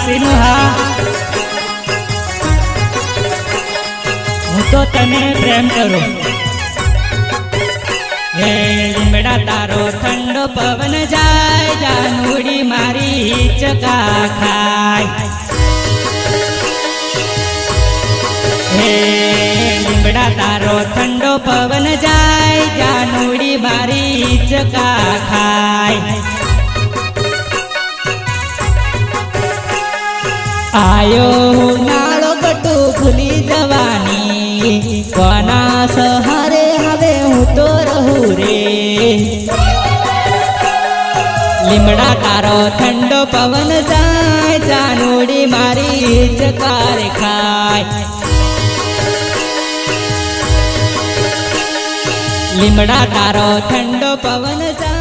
સીનુ હા હું તો તને પ્રેમ કરું હે લીમડા તારો ઠંડો પવન જાય જાનુડી મારી ચકા ખાય હે લીમડા તારો ઠંડો પવન જાય જાનુડી મારી ચકા ખાય આયો નાળો ગટુ ભૂલી જવાની કોના સહારે હવે હું તો રહું રે લીમડા તારો ઠંડો પવન જાય જાનુડી મારી ચકાર ખાય લીમડા તારો ઠંડો પવન જાય